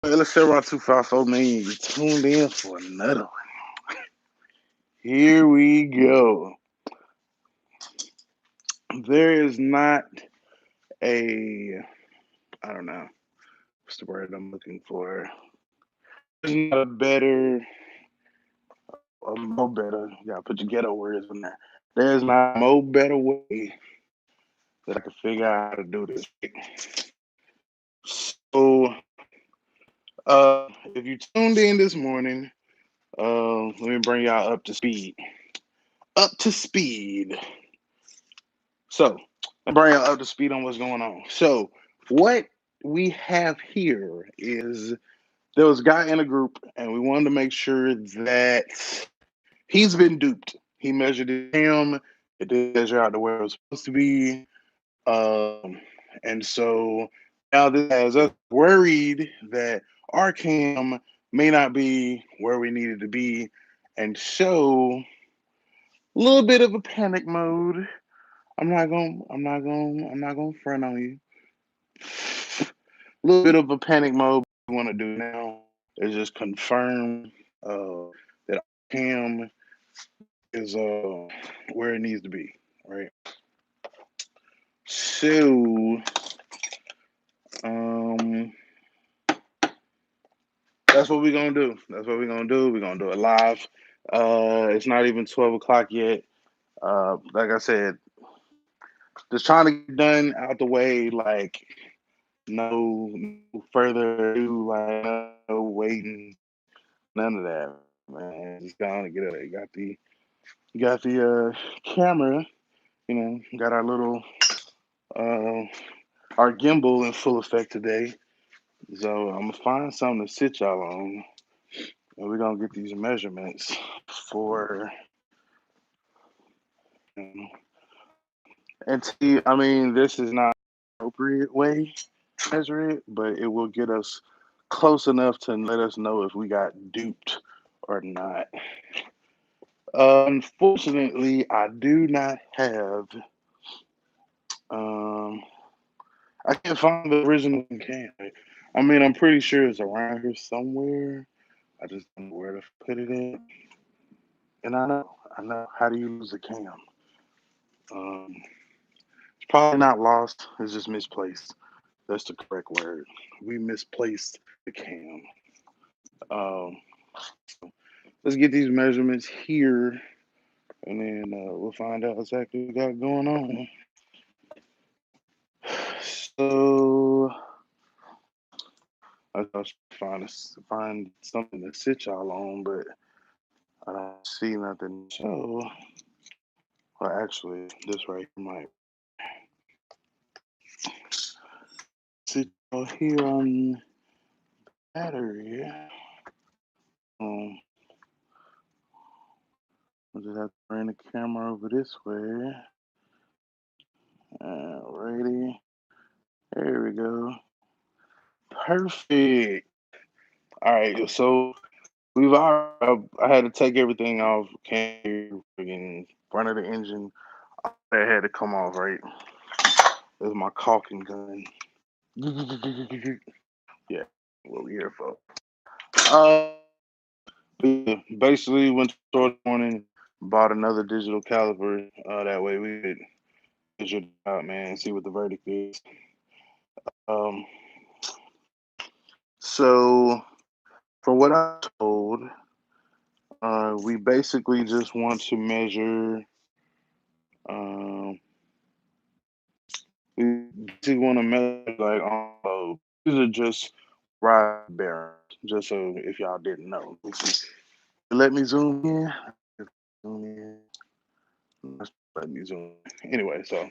Let's say around 254 million. You tuned in for another one. Here we go. There is not a, I don't know, what's the word I'm looking for? There's not a better, a more better, you gotta put your ghetto words in there. There's not a more better way that I can figure out how to do this. So, if you tuned in this morning, let me bring y'all up to speed. Up to speed. So, I'm bringing y'all up to speed on what's going on. So, what we have here is there was a guy in a group, and we wanted to make sure that he's been duped. He measured him, it didn't measure out the way it was supposed to be. And so now this has us worried that our cam may not be where we needed to be. And so a little bit of a panic mode. I'm not gonna front on you. A little bit of a panic mode. What we want to do now is just confirm that cam is where it needs to be, right? So um that's what we're gonna do. That's what we're gonna do. We're gonna do it live. It's not even 12 o'clock yet. Like I said, just trying to get done out the way. Like no further ado. Like no waiting. None of that, man. Just going to get it. You got the camera. Got our little uh, our gimbal in full effect today. So I'm gonna find something to sit y'all on, and we're gonna get these measurements for. Um, and see, I mean, this is not the appropriate way to measure it, but it will get us close enough to let us know if we got duped or not. Unfortunately, I do not have. Um, I can't find the original can. I mean, I'm pretty sure it's around here somewhere. I just don't know where to put it in. And I know how do you lose a cam. It's probably not lost. It's just misplaced. That's the correct word. We misplaced the cam. Um, let's get these measurements here, and then we'll find out exactly what we got going on. So I was find something to sit y'all on, but I don't see nothing. So, well, actually, this right here might sit y'all here on battery. Um, I just have to bring the camera over this way. Alrighty, there we go. Perfect. All right, so we've already. I had to take everything off. Can't freaking front of the engine. That had to come off, right? This is my caulking gun. Yeah, what we here for. Uh, yeah, basically went to the store this morning, bought another digital caliper. That way we could measure it out, man, see what the verdict is. Um, so from what I told, we basically just want to measure. Um, we basically want to measure like on load. These are just rod bearings, just so if y'all didn't know. Let me zoom in. Zoom in. Let me zoom in. Anyway, so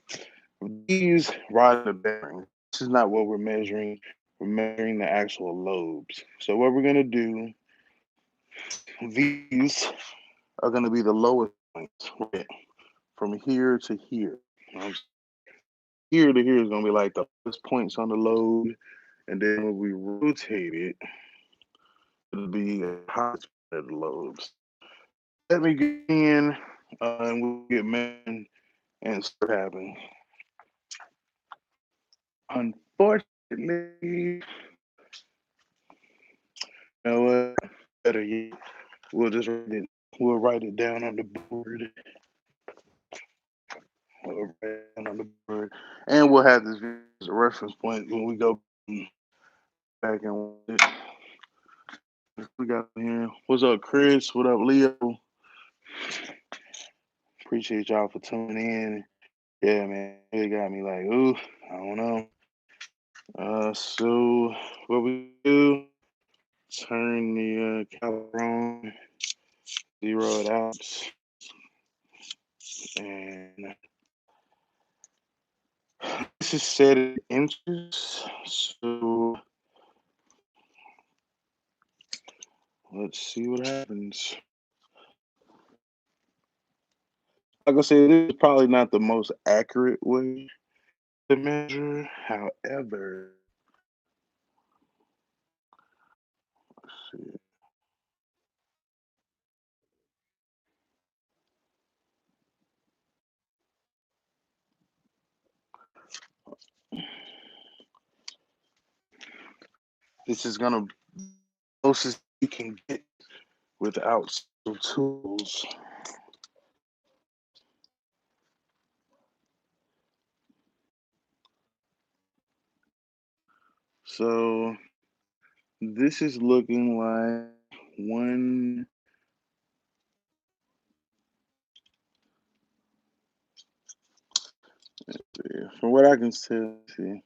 these rod bearings. This is not what we're measuring. We're measuring the actual lobes. So what we're gonna do, these are gonna be the lowest points, right? From here to here. Um, Here to here is gonna be like the lowest points on the lobe, and then when we rotate it, it'll be the highest point of the lobes. Let me get in, and we'll get man and start happening. Unfortunately, You know what? Better yet, we'll just we'll write it down on the board. We'll write it down on the board. And we'll have this as a reference point when we go back and watch it. We got here. What's up, Chris? What up, Leo? Appreciate y'all for tuning in. Yeah, man, it got me like, ooh, I don't know. So what we do? Turn the caliper on, zero it out, and this is set in inches. So let's see what happens. Like I said, this is probably not the most accurate way to measure. However, let's see. This is gonna be closest you can get without some tools. So this is looking like one. From what I can tell, see.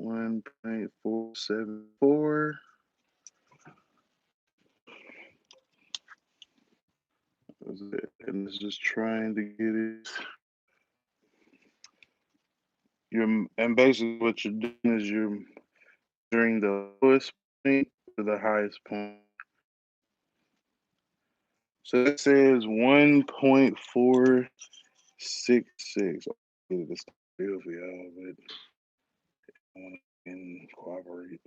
1.474. And it's just trying to get it. And basically what you're doing is you're measuring the lowest point to the highest point. So it says 1.466. I'll get this real for y'all, but I want to cooperate.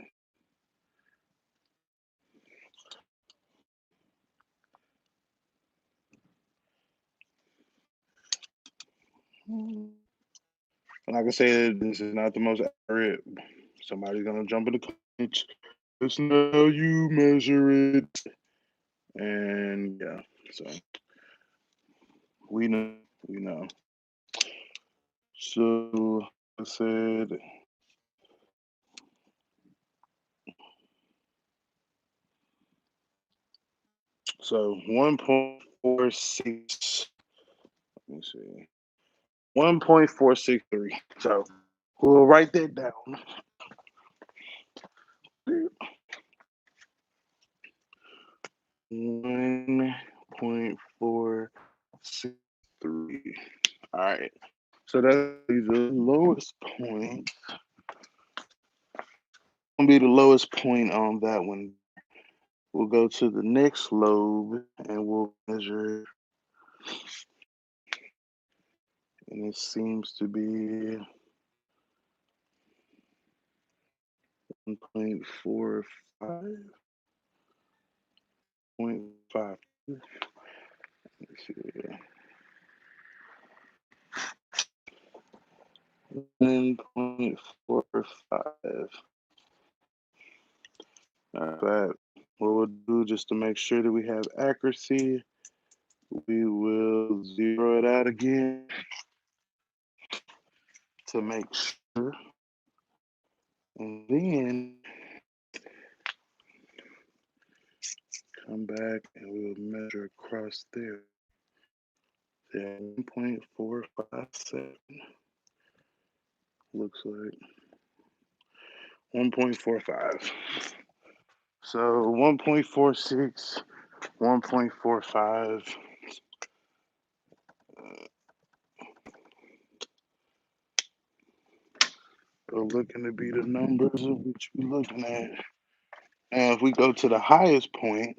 Like I said, this is not the most accurate. Somebody's gonna jump in the comments. It's not how you measure it. And yeah, so we know, we know. So I said, so 1.46. Let me see, 1.463. So we'll write that down. 1.463. All right. So that's the lowest point. Gonna be the lowest point on that one. We'll go to the next lobe and we'll measure it. And it seems to be 1.45. 0.5. Let's see. 1.45. That what we'll do just to make sure that we have accuracy, we will zero it out again to make sure. And then come back and we'll measure across there. Yeah, 1.457 looks like 1.45. So 1.46, 1.45. Are looking to be the numbers of which we're looking at. And if we go to the highest point,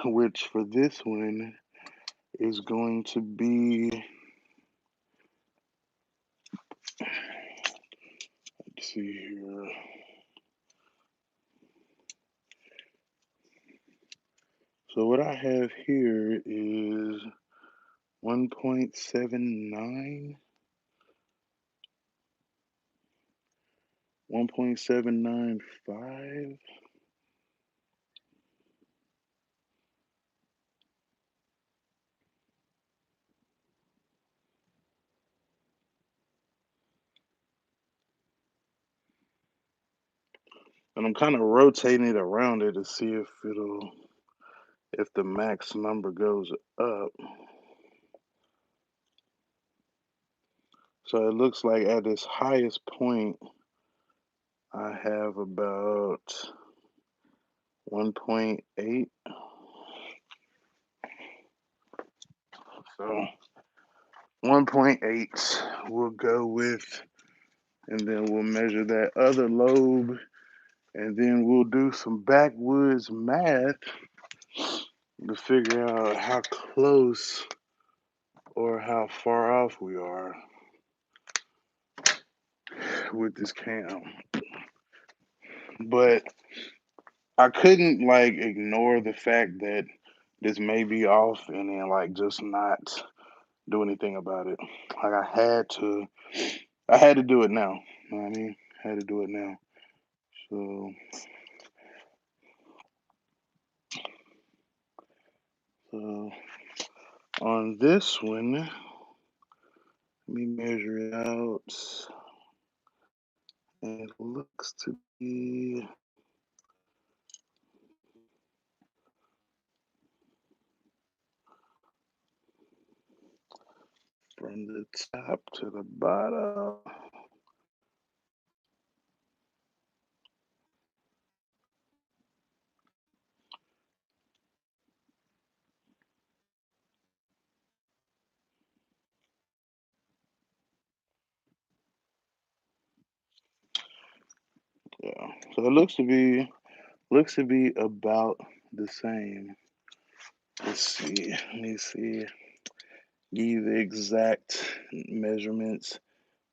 which for this one is going to be, let's see here. So what I have here is 1.79, 1.795. And I'm kind of rotating it around it to see if the max number goes up. So it looks like at its highest point, I have about 1.8. So 1.8 we'll go with, and then we'll measure that other lobe, and then we'll do some backwoods math to figure out how close or how far off we are with this cam. But I couldn't like ignore the fact that this may be off and then like just not do anything about it. Like I had to do it now. You know what I mean? I had to do it now. So so on this one, let me measure it out. And it looks to be from the top to the bottom. Yeah. So it looks to be about the same. Let's see. Let me see. Give you the exact measurements.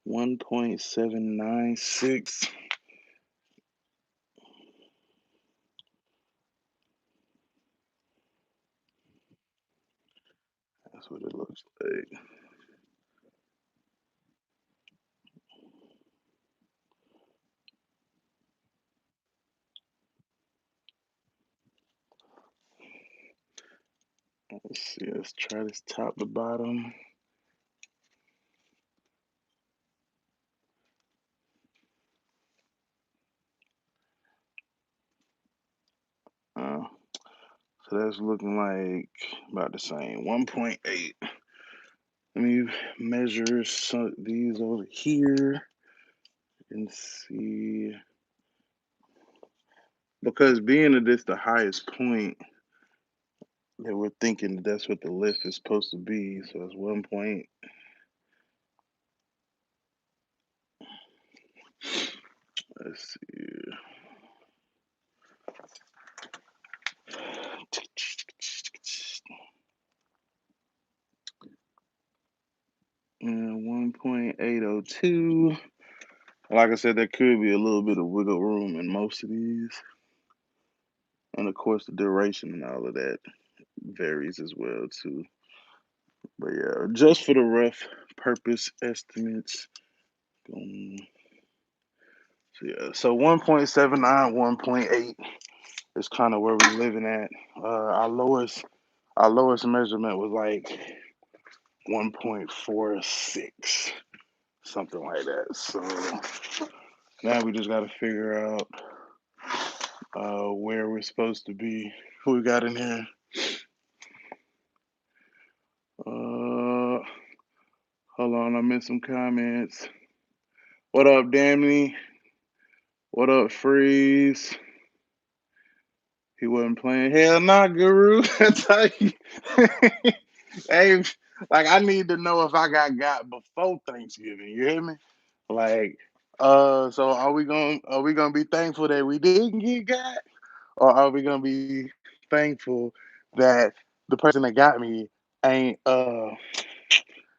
1.796. That's what it looks like. Let's see. Let's try this top to bottom. Uh, so that's looking like about the same. 1.8. Let me measure these over here and see. Because being that it's the highest point, that we're thinking that's what the lift is supposed to be. So it's 1 point. Let's see. And 1.802. Like I said, there could be a little bit of wiggle room in most of these. And of course, the duration and all of that varies as well, too. But yeah, just for the rough purpose estimates. So yeah, so 1.79, 1.8 is kind of where we're living at. Our lowest measurement was like 1.46, something like that. So now we just got to figure out where we're supposed to be. Who we got in here? Hold on, I missed some comments. What up, Damney? What up, Freeze? He wasn't playing. Hell nah, Guru. I tell you. Hey, like I need to know if I got before Thanksgiving. You hear me? Like, so are we gonna be thankful that we didn't get got, or are we gonna be thankful that the person that got me ain't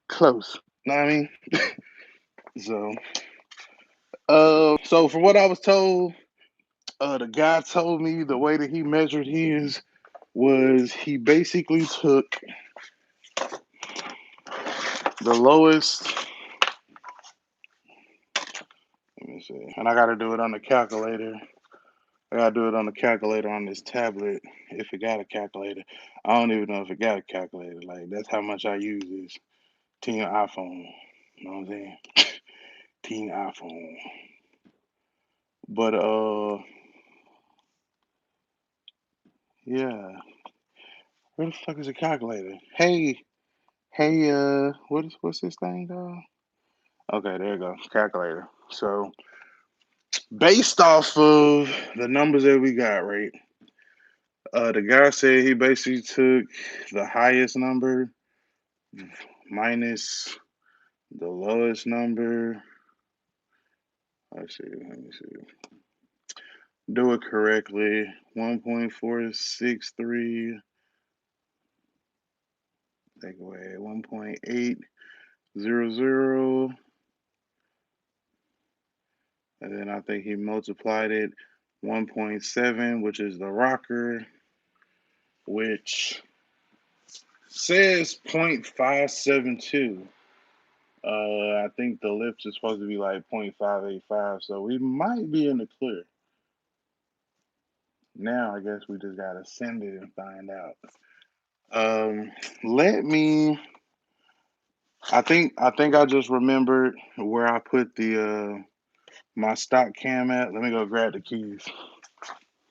close? Know what I mean? So so from what I was told, the guy told me the way that he measured his was he basically took The lowest. Let me see. And I got to do it on the calculator. I got to do it on the calculator on this tablet if it got a calculator. I don't even know if it got a calculator. Like, that's how much I use this Team iPhone. You know what I'm saying? Team iPhone. But, yeah. Where the fuck is the calculator? Hey, what's this thing called? Okay, there you go. Calculator. So, based off of the numbers that we got, right? The guy said he basically took the highest number minus the lowest number. Let's see. Let me see. Do it correctly. 1.463. Take away 1.800. And then I think he multiplied it 1.7, which is the rocker, which says 0.572. I think the lips is supposed to be like 0.585, so we might be in the clear. Now I guess we just gotta send it and find out. Let me. I think I just remembered where I put the my stock cam at. Let me go grab the keys.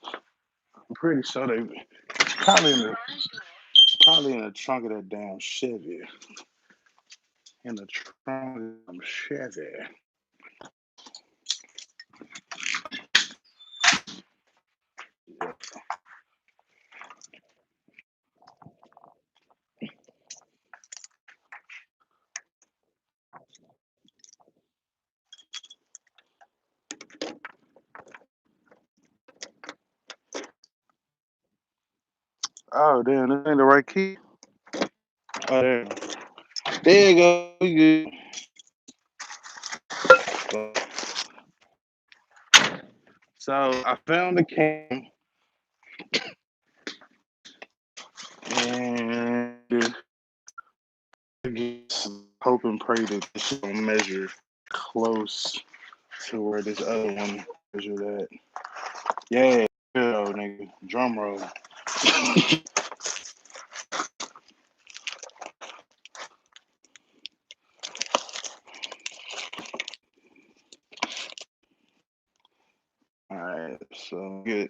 I'm pretty sure they probably in the probably in the trunk of that damn Chevy. In the trunk of the Chevy. Oh damn, this ain't the right key. Oh there. There you go. We good. So I found the cam and just hope and pray that this will measure close to where this other one measured at. Yeah, good old nigga. Drum roll. Alright, so get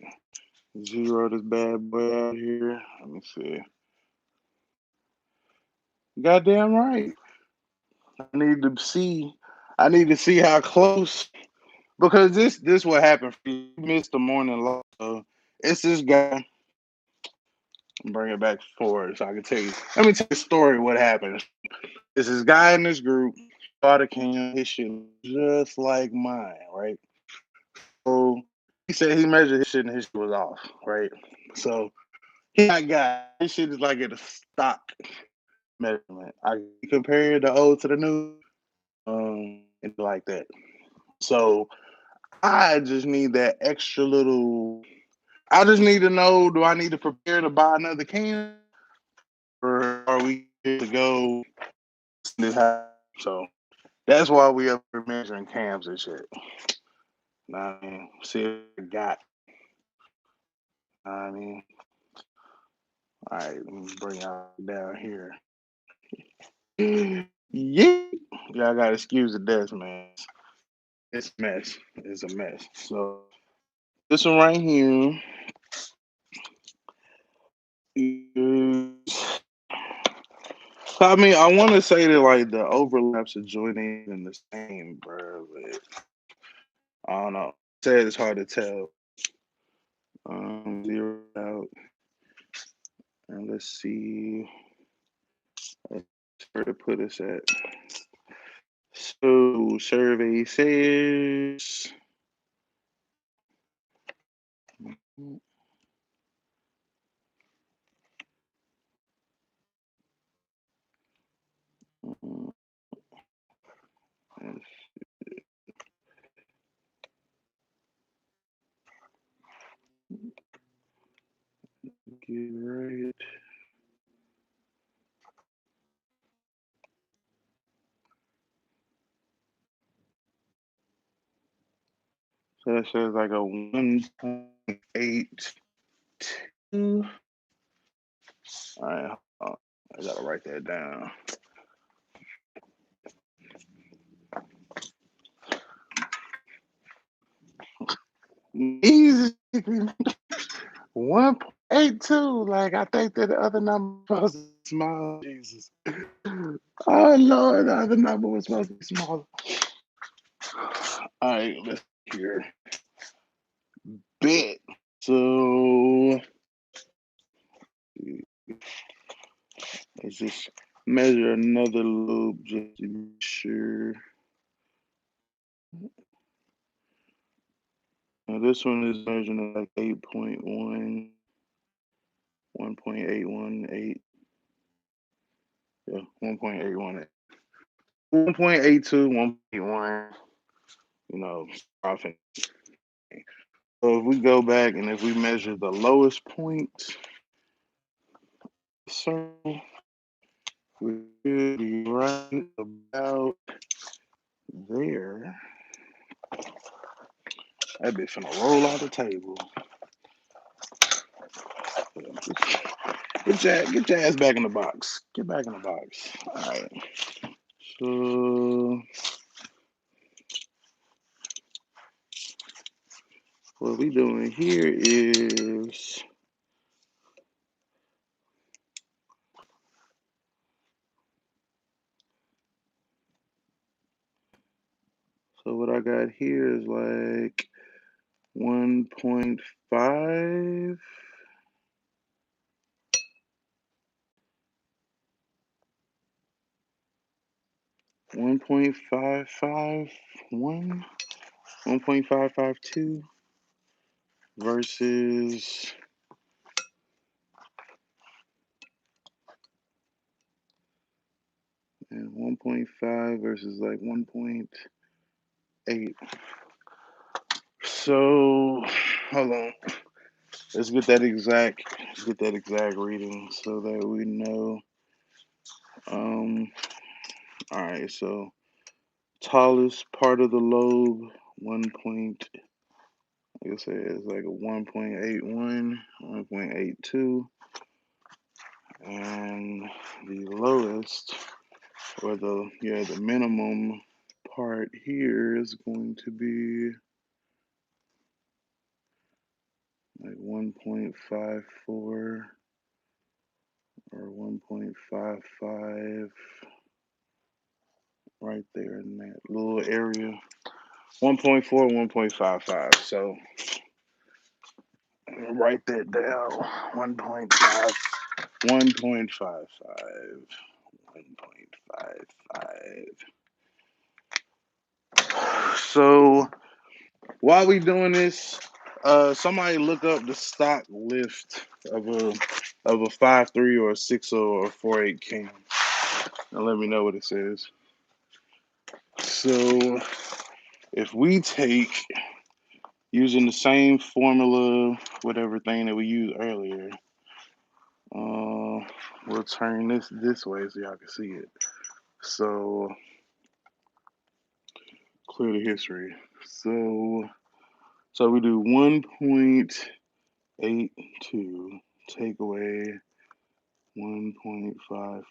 zero this bad boy out here. Let me see. Goddamn right. I need to see. I need to see how close because this what happened. You missed the morning law. So it's this guy. Bring it back forward so I can tell you. Let me tell you the story. What happened? It's this guy in this group. Bought a can. His shit just like mine, right? So he said he measured his shit and his shit was off, right? So he got his shit is like at a stock measurement. I compared the old to the new, and like that. So I just need that extra little. I just need to know: do I need to prepare to buy another can, or are we good to go? So that's why we up here measuring cams and shit. Nah, I mean, see what I got. I mean, all right, let me bring y'all down here. Yeah, y'all gotta excuse the desk, man. It's a mess. It's a mess. So this one right here is. I mean, I want to say that like the overlaps are joining in the same, bro. But I don't know. Said it's hard to tell. Zero out, and let's see where to put us at. So survey says. Get right. So that says like a 1.82. All right, I gotta write that down. Easy. 1.82. Like I think that the other number was supposed to be smaller. Jesus. Oh Lord, the other number was supposed to be smaller. All right, let's hear. Bet. So let's just measure another loop just to be sure. Now this one is measuring like 8.1, 1.818. Yeah, 1.818. 1.82, 1.81, you know, often. So if we go back and if we measure the lowest point, circle, we should be right about there. That bitch finna roll off the table. Get your ass back in the box. Get back in the box. All right. So what we doing here is so what I got here is like 1.5. 1.551, 1.552 versus and 1.5 versus like 1.8. So hold on. Let's get that exact reading so that we know. All right, so tallest part of the lobe, 1 point, like I said, it's like a 1.81, 1.82. And the lowest, or the minimum part here is going to be like 1.54 or 1.55 right there in that little area. 1.4, 1.55. So write that down. 1.5, 1.55, 1.55. So while we doing this, somebody look up the stock lift of a 5.3 or a 6.0 or 4.8 king, and let me know what it says. So if we take using the same formula, whatever thing that we used earlier, we'll turn this way so y'all can see it. So clear the history. So we do 1.82 take away 1.55,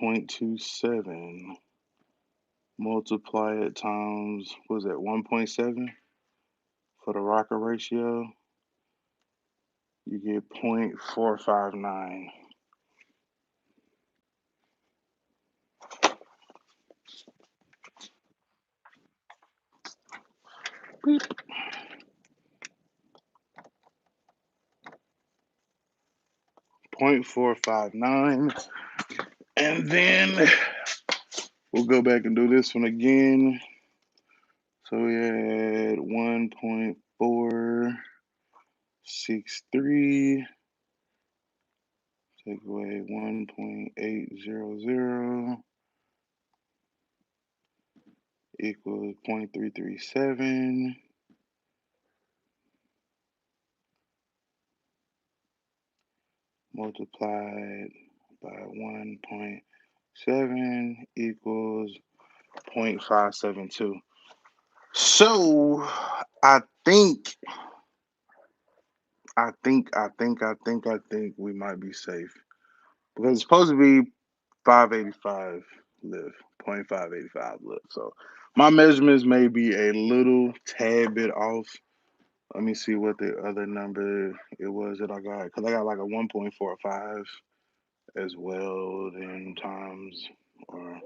0.27, multiply it times, what was that, 1.7 for the rocker ratio, you get 0.459. Beep. 0.459. And then we'll go back and do this one again. So we had 1.463, take away 1.800 equals 0.337. Multiplied by 1.7 equals 0.572. So I think, I think we might be safe because it's supposed to be 585 lift, 0.585 lift. So my measurements may be a little tad bit off. Let me see what the other number it was that I got because I got like a 1.45 as well, then times or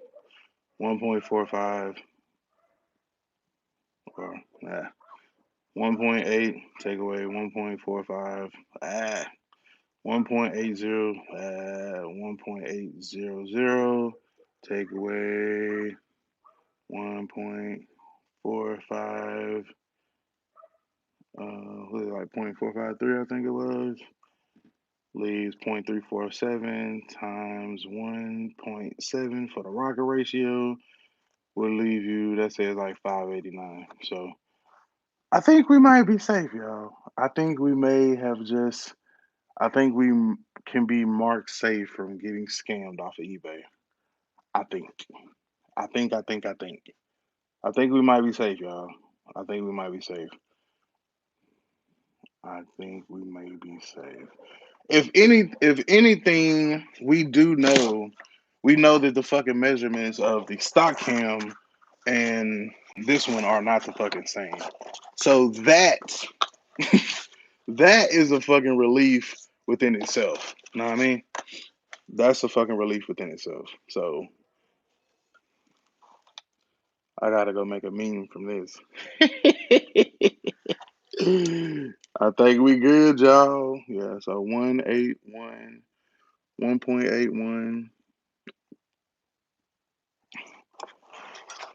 1.45 or 1.8 take away 1.45. 1.80, 1.800, take away 1.45, what is it, like 0.453, I think it was, leaves 0.347 times 1.7 for the rocket ratio will leave you, that says like 589. So I think we might be safe, y'all. I think we may have just, I think we can be marked safe from getting scammed off of eBay. I think. I think. I think we might be safe, y'all. I think we might be safe. I think we may be safe. If anything, we know that the fucking measurements of the stock cam and this one are not the fucking same. So that is a fucking relief within itself. You know what I mean? That's a fucking relief within itself. So I gotta go make a meme from this. I think we good, y'all. Yeah, so 181, 1.81,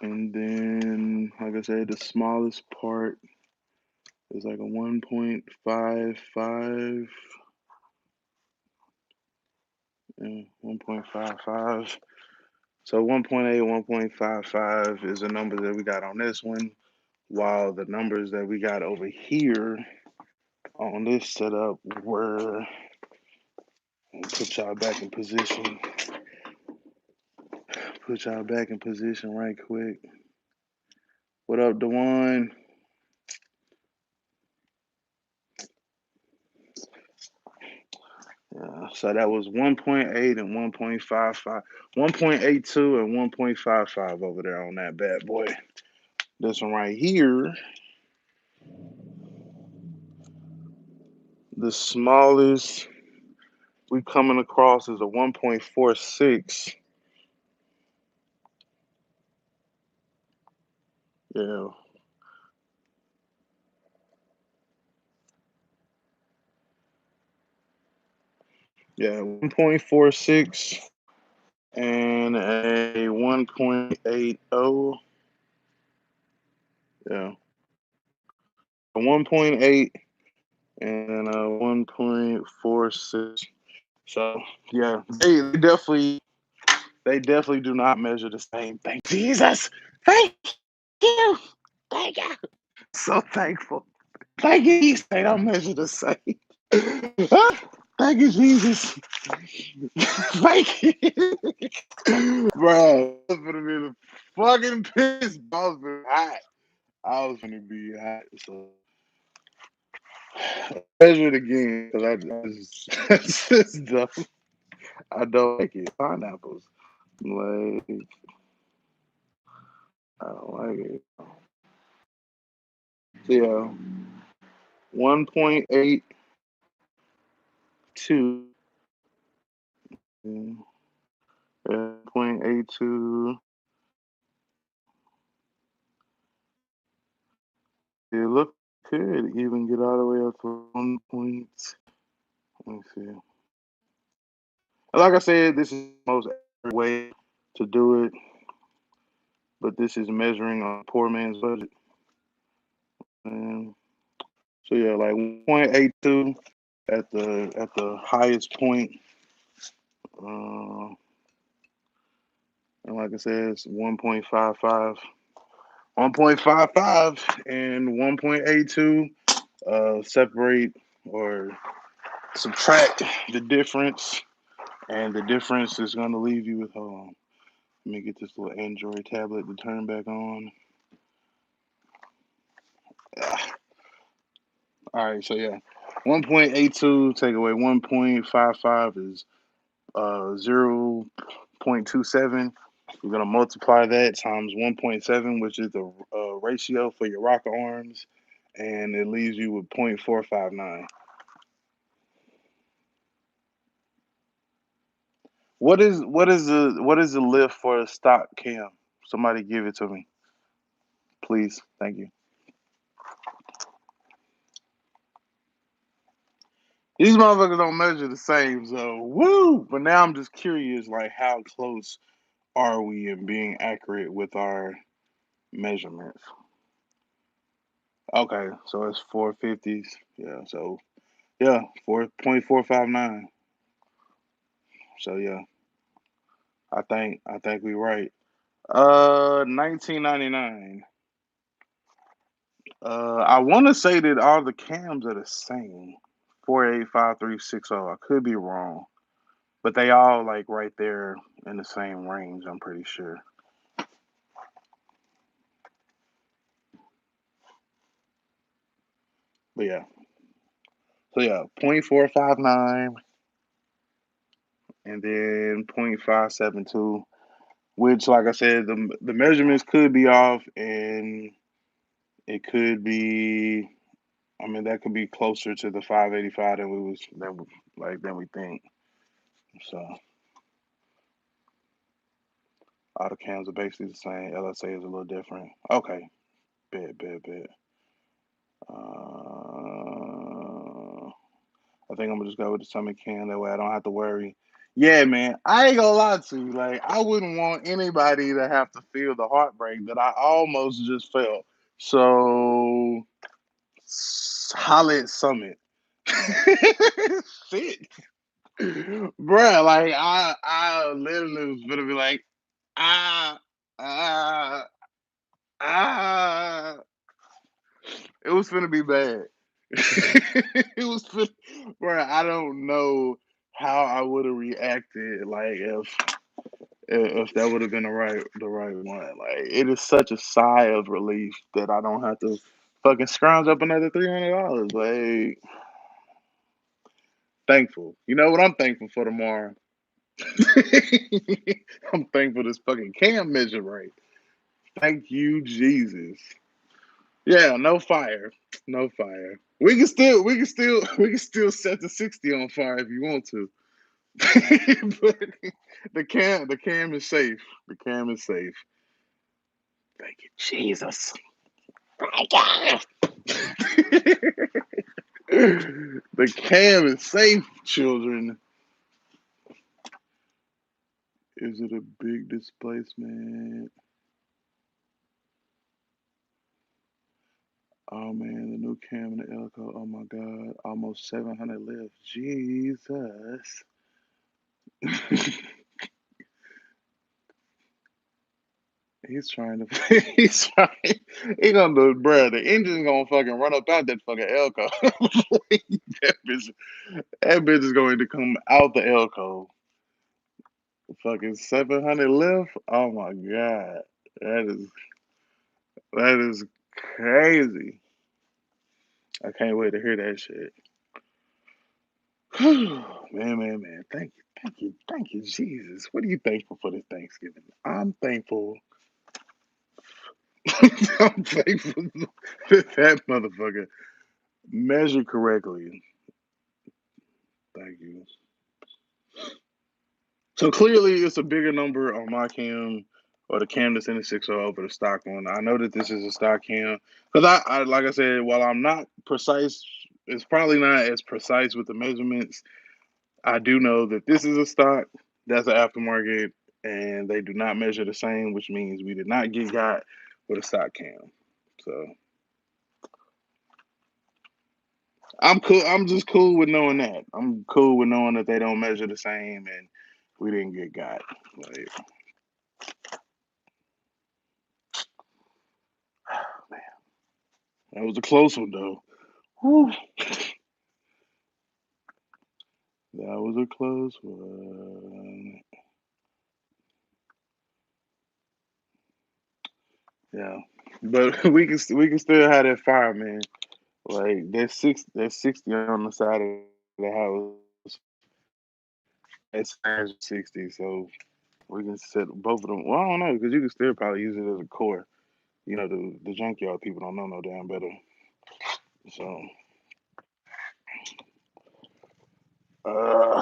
and then like I said, the smallest part is like a 1.55. Yeah, 1.55. So 1.8, 1.55 is the numbers that we got on this one, while the numbers that we got over here on this setup were, put y'all back in position. Put y'all back in position right quick. What up, Dewan? Yeah, so that was 1.8 and 1.55, 1.82 and 1.55 over there on that bad boy. This one right here, the smallest we coming across is a 1.46. Yeah, yeah, 1.46 and a 1.80. Yeah, a 1.8 and a 1.46. So yeah, they definitely do not measure the same. Thank Jesus. Thank you. Thank you. So thankful. Thank you, Jesus. They don't measure the same. Thank you, Jesus. Thank you. Bro, I was gonna be the fucking piss. I was gonna be hot. I was gonna be hot. So measure it again because it's just dumb. I don't like it. Pineapples. Like, I don't like it. So yeah, 1.82. Yeah, 0.82. It look could even get all the way up to 1 point. Let me see. Like I said, this is the most accurate way to do it, but this is measuring on a poor man's budget. And so yeah, like 1.82 at the highest point. Uh, and like I said, it's 1.55. 1.55 and 1.82 separate or subtract the difference, and the difference is going to leave you with, hold on, let me get this little Android tablet to turn back on. All right, so yeah, 1.82 take away 1.55 is 0.27. We're gonna multiply that times 1.7, which is the ratio for your rocker arms, and it leaves you with 0.459. What is the lift for a stock cam? Somebody give it to me, please. Thank you. These motherfuckers don't measure the same, so woo! But now I'm just curious, like how close are we in being accurate with our measurements? Okay, so it's 450s. Yeah, so yeah, 4.459. So yeah, I think we right. 1999. I want to say that all the cams are the same. 485360. I could be wrong, but they all like right there in the same range. I'm pretty sure. But yeah, so yeah, 0.459 and then 0.572, which, like I said, the measurements could be off, and it could be. I mean, that could be closer to the 585 than we think. So all the cams are basically the same. LSA is a little different. Okay, bet. I think I'm gonna just go with the stomach can. That way I don't have to worry. Yeah, man. I ain't gonna lie to you. Like, I wouldn't want anybody to have to feel the heartbreak that I almost just felt. So, solid summit. Shit, bruh. Like, I literally was gonna be like, ah, ah, ah. It was gonna be bad. It was, bro. I don't know how I would have reacted, like if that would have been the right one. Like, it is such a sigh of relief that I don't have to fucking scrounge up another $300. Like, thankful. You know what I'm thankful for tomorrow? I'm thankful this fucking cam measure right. Thank you, Jesus. Yeah, no fire. No fire. We can still set the 60 on fire if you want to. But the cam is safe. The cam is safe. Thank you, Jesus. Thank you. The cam is safe, children. Is it a big displacement? Oh man, the new cam and the Elko. Oh my god, almost 700 lifts. Jesus. He's trying to. He's trying. He gonna do, bruh. The engine's gonna fucking run up out that fucking Elko. that bitch. That bitch is going to come out the Elko. Fucking 700 lift. Oh my god. That is crazy. I can't wait to hear that shit. Man. Thank you, Jesus. What are you thankful for this Thanksgiving? I'm thankful. I'm thankful that that motherfucker measured correctly. Thank you. So clearly, it's a bigger number on my cam or the cam that's in the 6.0 over the stock one. I know that this is a stock cam because I like I said, while I'm not precise, it's probably not as precise with the measurements. I do know that this is a stock, that's an aftermarket, and they do not measure the same, which means we did not get got with a stock cam. So I'm cool. I'm just cool with knowing that. I'm cool with knowing that they don't measure the same and we didn't get got. Like, man, that was a close one though. Whew. That was a close one. Yeah, but we can still have that fire, man. Like there's 60 on the side of the house. It's 60, so we can set both of them. Well, I don't know because you can still probably use it as a core. You know, the junkyard people don't know no damn better. So, uh,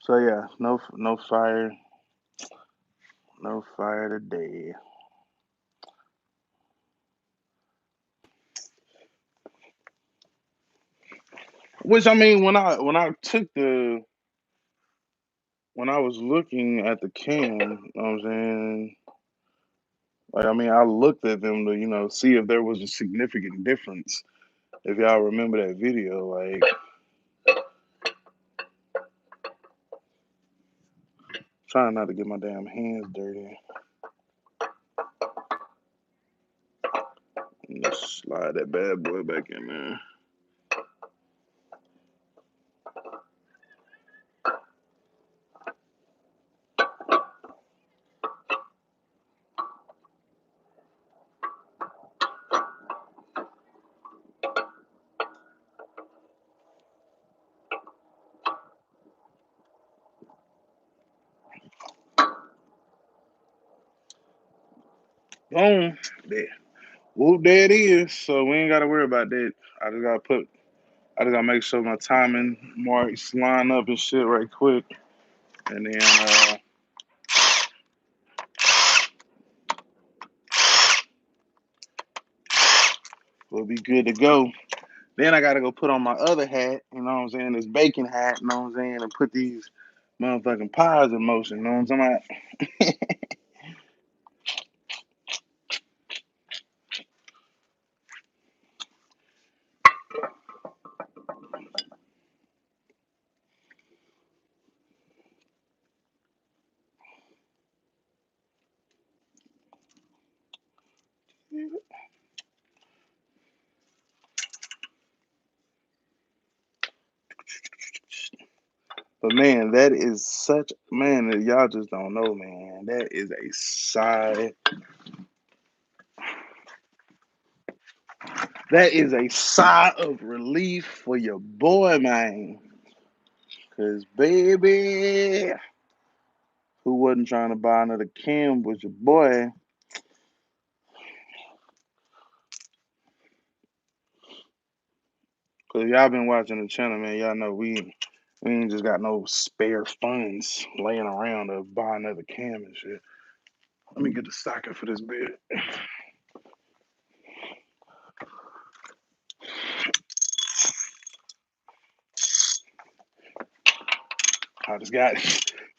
so yeah, no fire today. Which I mean, when I took the when I was looking at the cam, you know what I'm saying, like I mean, I looked at them to see if there was a significant difference. If y'all remember that video, like trying not to get my damn hands dirty. Let's slide that bad boy back in there. Boom. There. Whoop, there it is. So we ain't gotta worry about that. I just gotta put I just gotta make sure my timing marks line up and shit right quick. And then we'll be good to go. Then I gotta go put on my other hat, you know what I'm saying, this baking hat, you know what I'm saying, and put these motherfucking pies in motion, you know what I'm talking about? But man, that is such man, y'all just don't know, man. That is a sigh. That is a sigh of relief for your boy, man. Cause baby, who wasn't trying to buy another Kim was your boy. Cause y'all been watching the channel, man. Y'all know we ain't just got no spare funds laying around to buy another cam and shit. Let me get the socket for this bit. I just got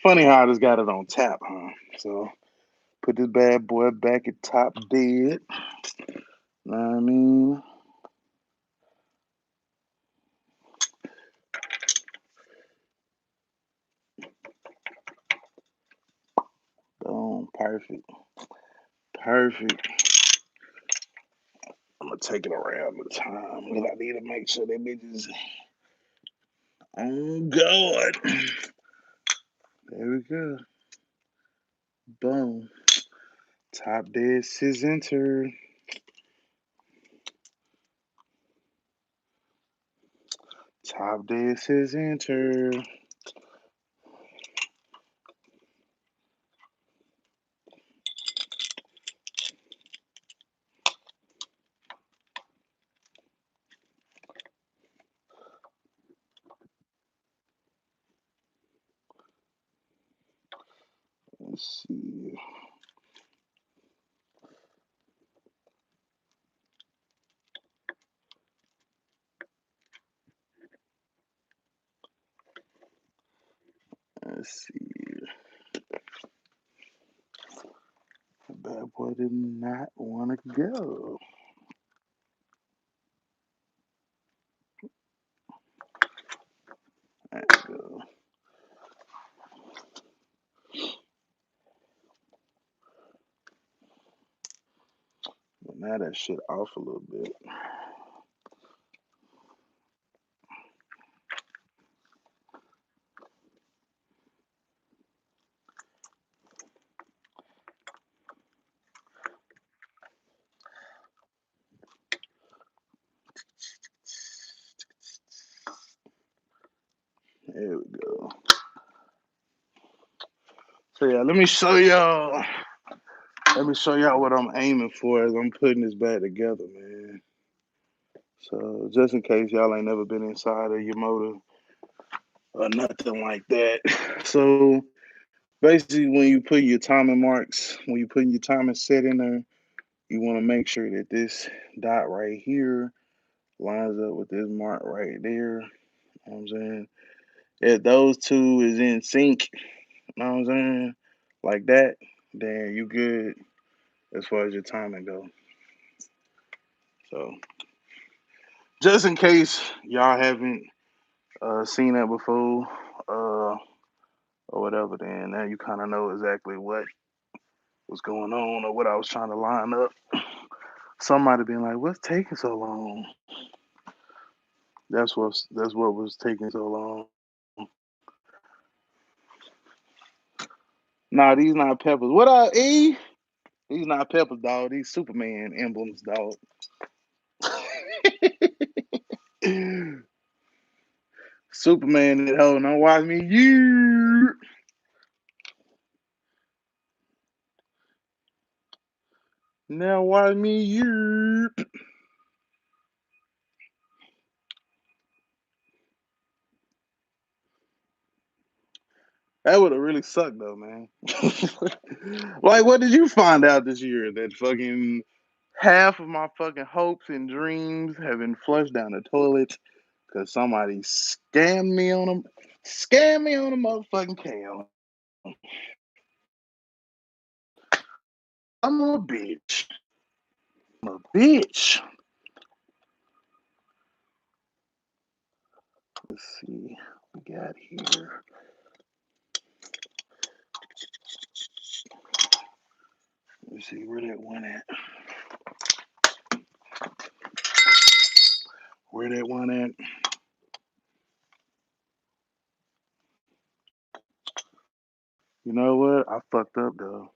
funny how I just got it on tap, huh? So put this bad boy back at top dead. Know what I mean? Boom, perfect. Perfect. I'm gonna take it around the time because I need to make sure that bitches on guard. There we go. Boom. Top dead is entered. Top dead is entered. Let's see. Let's see. The bad boy did not want to go. There we go. But now that shit off a little bit. There we go. So yeah, let me show y'all. Let me show y'all what I'm aiming for as I'm putting this back together, man. So just in case y'all ain't never been inside of your motor or nothing like that. So basically, when you put your timing marks, when you put your timing set in there, you want to make sure that this dot right here lines up with this mark right there. You know what I'm saying? If those two is in sync, you know what I'm saying, like that, then you good as far as your timing go. So just in case y'all haven't seen that before, or whatever, then now you kind of know exactly what was going on or what I was trying to line up. Some might have been like, "What's taking so long?" That's what was taking so long. Nah, these not peppers. What up, E? These not peppers, dog. These Superman emblems, dog. Superman that hoe. Don't watch me. You. Now watch me. You. That would have really sucked though, man. Like, what did you find out this year? That fucking half of my fucking hopes and dreams have been flushed down the toilet because somebody scammed me on a motherfucking cam. I'm a bitch. I'm a bitch. Let's see what we got here. Let's see where that one at. Where that one at? You know what? I fucked up though.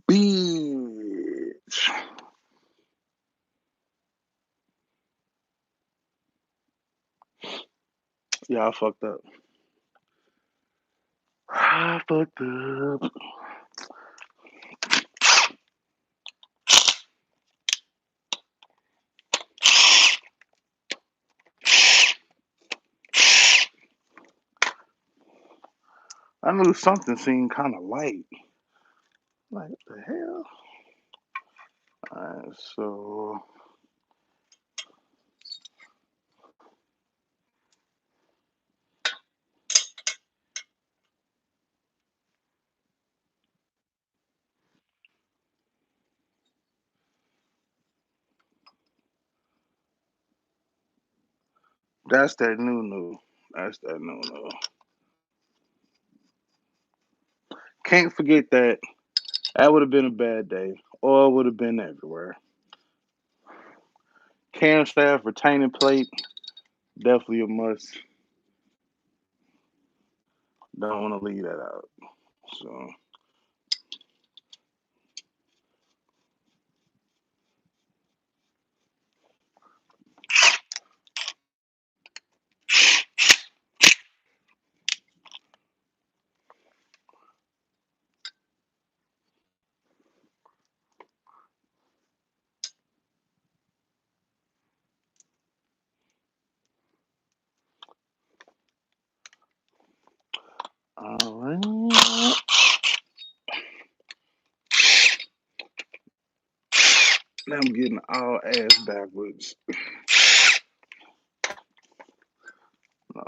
Bitch. Yeah, I fucked up. I fucked up. I knew something seemed kind of light. Like, what the hell? Alright, so that's that new. That's that new. Can't forget that. That would have been a bad day. Oil would have been everywhere. Cam staff retaining plate, definitely a must. Don't want to leave that out. So alright. Now I'm getting all ass backwards. No,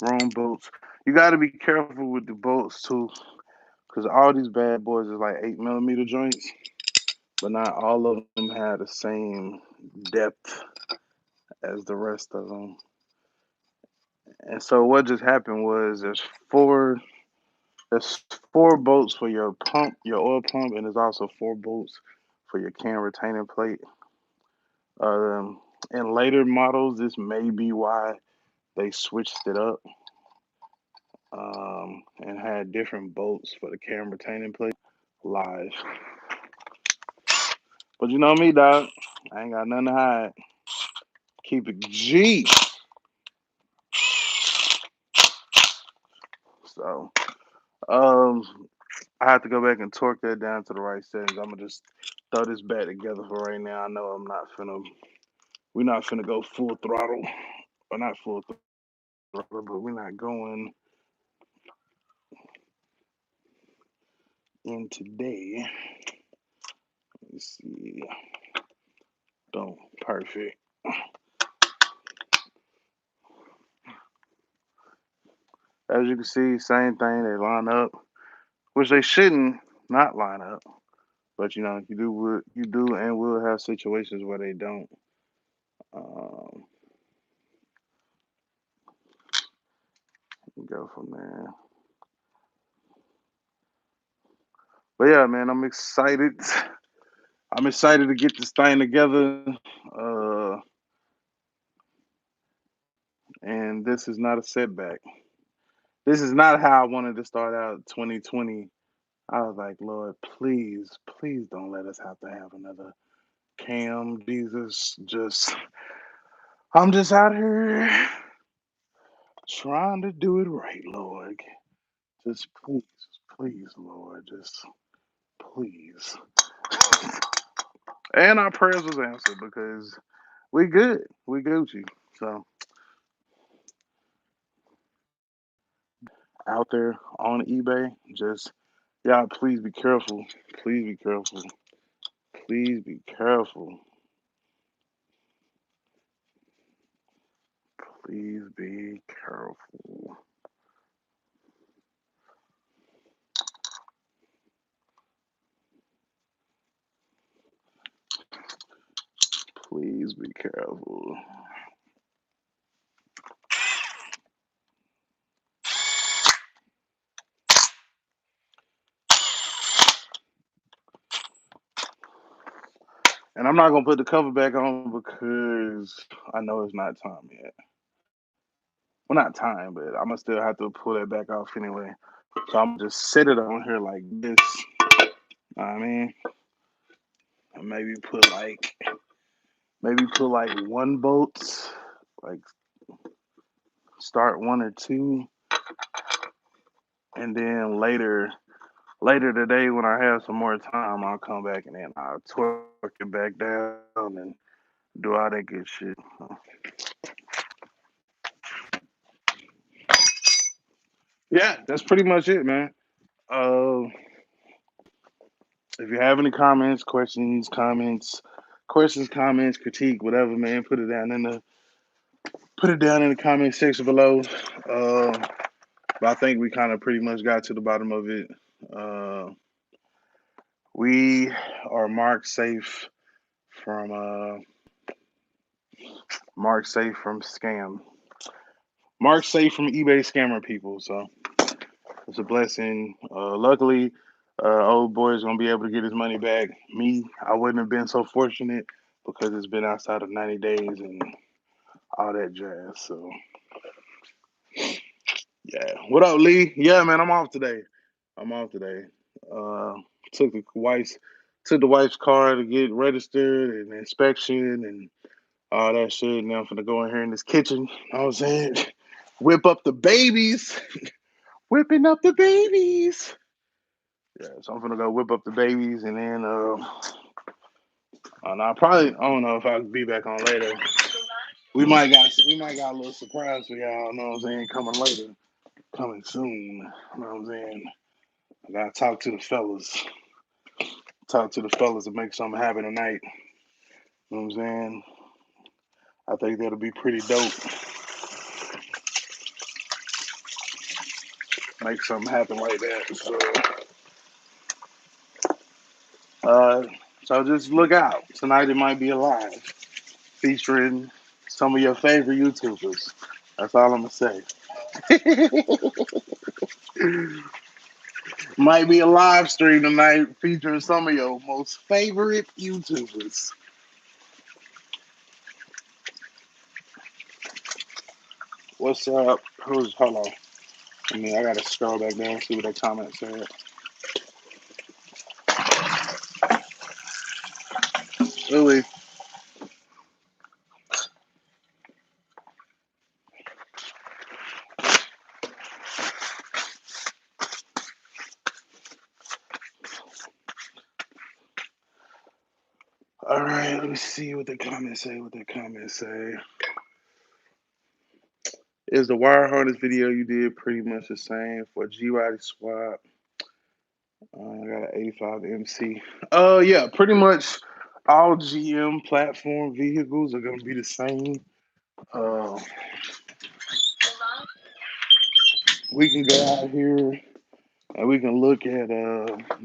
wrong bolts. You got to be careful with the bolts too, because all these bad boys is like 8mm joints, but not all of them have the same depth as the rest of them. And so what just happened was there's four bolts for your pump, your oil pump, and there's also four bolts for your can retaining plate. Um, in later models, this may be why they switched it up and had different bolts for the can retaining plate live. But you know me, dog. I ain't got nothing to hide. Keep it G. So, um, I have to go back and torque that down to the right settings. I'm gonna just throw this back together for right now. I know we're not finna go full throttle, or not full throttle, but we're not going in today. Let's see. Boom. Perfect. As you can see, same thing. They line up, which they shouldn't not line up. But you do and will have situations where they don't. Um, go from there. But yeah, man, I'm excited. I'm excited to get this thing together. And this is not a setback. This is not how I wanted to start out 2020. I was like, Lord, please, please don't let us have to have another Cam. Jesus, I'm just out here trying to do it right, Lord. Just please, please, Lord, just please. And our prayers was answered because we good. We Gucci. So out there on eBay, just y'all please be careful. Please be careful. Please be careful. Please be careful. Please be careful. And I'm not gonna put the cover back on because I know it's not time yet. Well, not time, but I'm gonna still have to pull that back off anyway. So I'm gonna just set it on here like this. I mean, and maybe put like one bolt, like start one or two, and then later today when I have some more time, I'll come back and then I'll torque it back down and do all that good shit. Yeah, that's pretty much it, man. Uh, if you have any comments, critique, whatever, man, put it down in the comment section below. But I think we kind of pretty much got to the bottom of it. Uh, we are from safe from scam. Mark safe from eBay scammer people. So it's a blessing. Luckily, old boy is gonna be able to get his money back. Me, I wouldn't have been so fortunate because it's been outside of 90 days and all that jazz. So yeah. What up, Lee? Yeah, man, I'm off today. I'm off today. Uh, took the wife's car to get registered and inspection and all that shit. Now I'm finna go in here in this kitchen. You know what I'm saying? Whip up the babies. Whipping up the babies. Yeah, so I'm gonna go whip up the babies and then and I don't know if I'll be back on later. We might got a little surprise for y'all, you know what I'm saying, coming later. Coming soon. You know what I'm saying? I gotta talk to the fellas. Talk to the fellas and make something happen tonight. You know what I'm saying? I think that'll be pretty dope. Make something happen like that. Uh so just look out. Tonight it might be alive. Featuring some of your favorite YouTubers. That's all I'm gonna say. Might be a live stream tonight featuring some of your most favorite YouTubers. What's up? Hold on. I gotta scroll back down and see what that comment said. Really? All right, let me see what the comments say. Is the wire harness video you did pretty much the same for GYD swap? I got an 85 MC. Yeah, pretty much all GM platform vehicles are gonna be the same. Uh, we can go out here and we can look at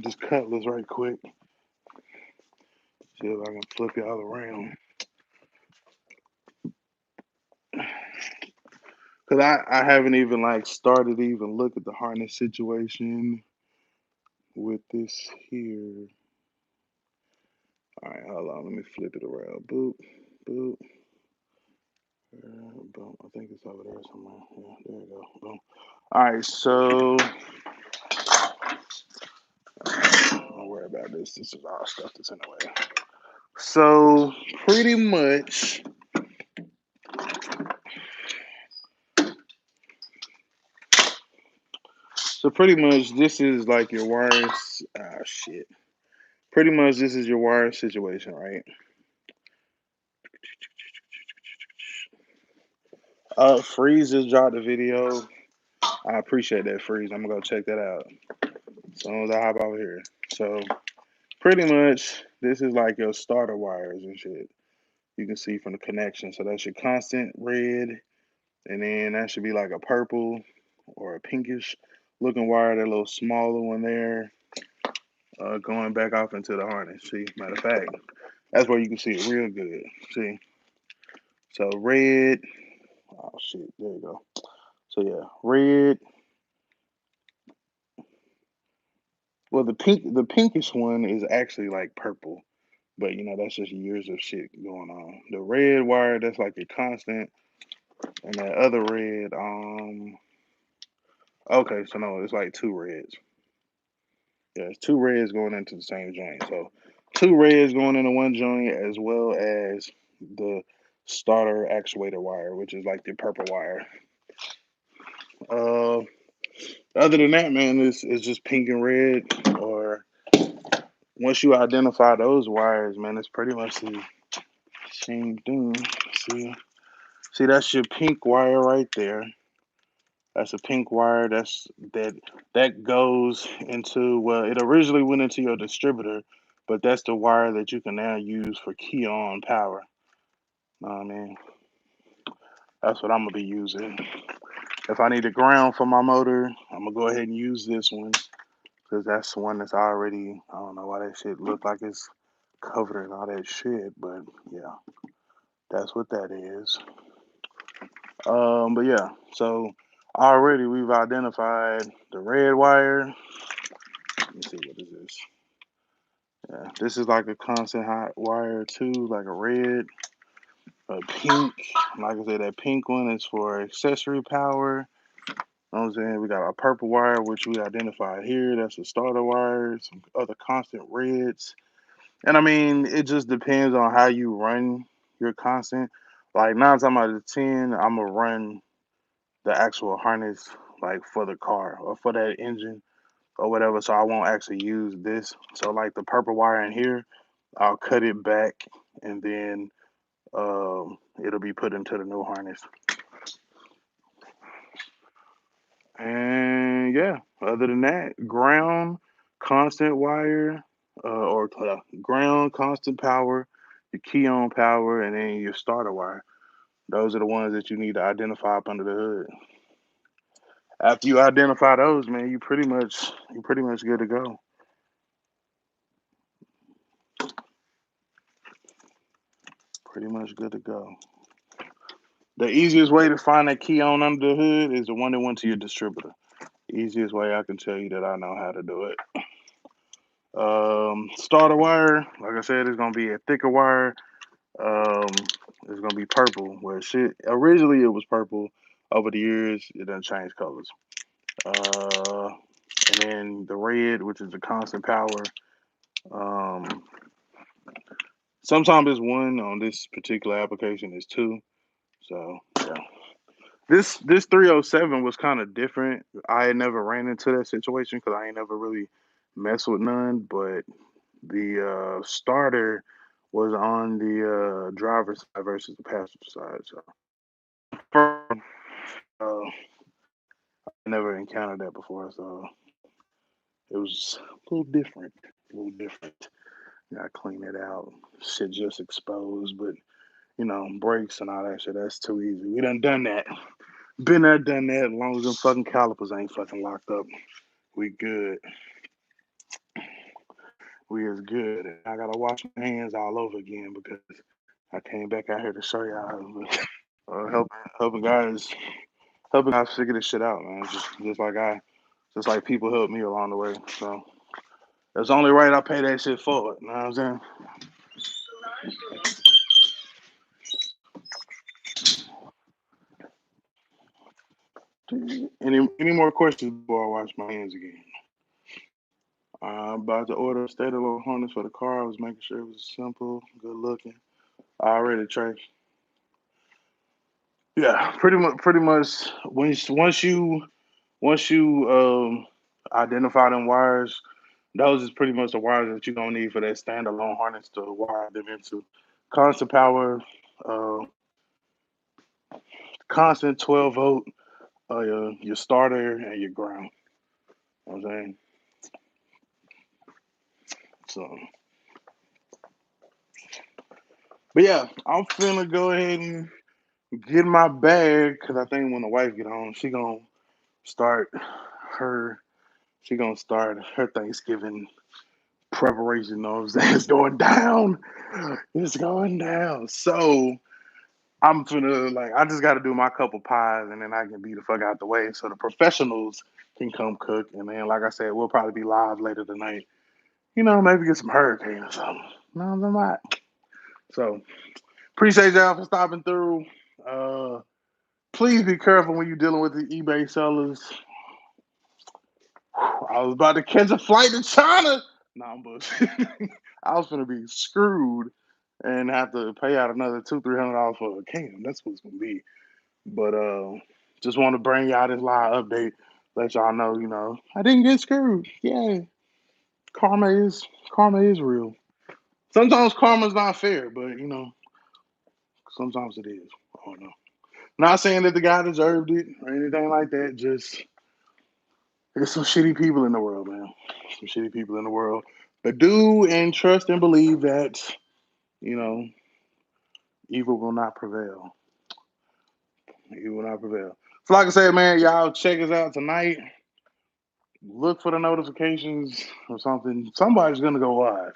this Cutlass right quick. See if I can flip y'all around. Cause I haven't even like started to even look at the harness situation with this here. All right, hold on. Let me flip it around. Boop, boop. Boom. I think it's over there somewhere. Yeah, there we go. Boom. All right, so don't worry about this. This is all stuff that's in the way. So pretty much, this is like your wires. Ah, shit. Pretty much, this is your wire situation, right? Freeze just dropped the video. I appreciate that, Freeze. I'm gonna go check that out as soon as I hop over here. So pretty much, this is like your starter wires and shit. You can see from the connection. So that's your constant red, and then that should be like a purple or a pinkish looking wire, that little smaller one there, going back off into the harness. See, matter of fact, that's where you can see it real good. See, so red. Oh shit, there you go. So yeah, red. Well, the pinkish one is actually like purple, but you know that's just years of shit going on. The red wire, that's like your constant, and that other red, okay, so no, it's like two reds. Yeah, it's two reds going into the same joint. So two reds going into one joint, as well as the starter actuator wire, which is like the purple wire. Uh, Other than that, man, it's just pink and red. Or once you identify those wires, man, it's pretty much the same thing. See, that's your pink wire right there. That's a pink wire. That goes into, well, it originally went into your distributor, but that's the wire that you can now use for key on power. Know what I mean? That's what I'm gonna be using. If I need a ground for my motor, I'm gonna go ahead and use this one because that's the one that's already. I don't know why that shit look like it's covered in all that shit, but yeah, that's what that is. But yeah, so already we've identified the red wire. Let me see, what is this? Yeah, this is like a constant hot wire too, like a red, a pink. Like I said, that pink one is for accessory power. You know what I'm saying? We got a purple wire, which we identified here. That's a starter wire. Some other constant reds. And I mean, it just depends on how you run your constant. Like 9 times out of 10, I'm gonna run the actual harness like for the car or for that engine or whatever. So I won't actually use this. So like the purple wire in here, I'll cut it back and then it'll be put into the new harness. And yeah, other than that, ground, constant wire, or ground, constant power, your key on power, and then your starter wire. Those are the ones that you need to identify up under the hood. After you identify those, man, you pretty much good to go. Pretty much good to go. The easiest way to find that key on under the hood is the one that went to your distributor. Easiest way I can tell you that I know how to do it. Starter wire, like I said, is gonna be a thicker wire. Um, it's gonna be purple. Well, shit. Originally, it was purple. Over the years, it done changed colors. Uh, and then the red, which is the constant power. Um, Sometimes it's one. On this particular application, it's two. So yeah. This 307 was kind of different. I had never ran into that situation because I ain't never really messed with none. But the starter was on the driver's side versus the passenger side. So uh, I never encountered that before, so it was a little different. A little different. Gotta clean it out. Shit just exposed, but brakes and all that shit, that's too easy. We done that. Been there, done that. As long as them fucking calipers ain't fucking locked up, we good. We is good. I gotta wash my hands all over again because I came back out here to show y'all. Help, helping guys, helping guys figure this shit out, man. Just like people helped me along the way. So it's only right I pay that shit forward. You know what I'm saying? Any more questions before I wash my hands again? I'm about to order a state of low harness for the car. I was making sure it was simple, good looking. Already, Trey. Yeah, pretty much. Once you identify them wires, those is pretty much the wires that you're gonna need for that standalone harness to wire them into. Constant power, uh, constant 12 volt, your starter and your ground. You know what I'm saying? So, but yeah, I'm finna go ahead and get in my bag because I think when the wife get home, start her she gonna start her Thanksgiving preparation. You know what I'm saying? It's going down. It's going down. So I'm finna I just gotta do my couple pies and then I can be the fuck out the way so the professionals can come cook and then like I said, we'll probably be live later tonight. Maybe get some hurricane or something. No, I'm not. So appreciate y'all for stopping through. Uh Please be careful when you're dealing with the eBay sellers. I was about to catch a flight to China. Nah, I'm bullshit. I was gonna be screwed and have to pay out another $200-300 for a cam. That's what it's gonna be. But just want to bring y'all this live update. Let y'all know, I didn't get screwed. Yeah, karma is real. Sometimes karma's not fair, but sometimes it is. I don't know. Not saying that the guy deserved it or anything like that. Just there's some shitty people in the world, man. Some shitty people in the world. But do and trust and believe that, you know, evil will not prevail. Evil will not prevail. So like I said, man, y'all check us out tonight. Look for the notifications or something. Somebody's gonna go live.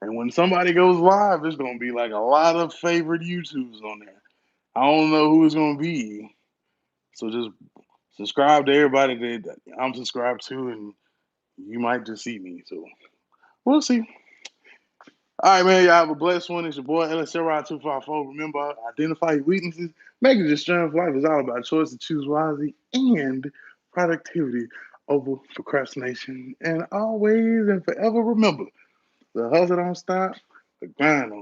And when somebody goes live, it's gonna be like a lot of favorite YouTubes on there. I don't know who it's gonna be. So just subscribe to everybody that I'm subscribed to and you might just see me. So we'll see. All right, man. Y'all have a blessed one. It's your boy LSRI254. Remember, identify your weaknesses. Making your strength life is all about choice to choose wisely and productivity over procrastination. And always and forever remember, the hustle don't stop, the grind don't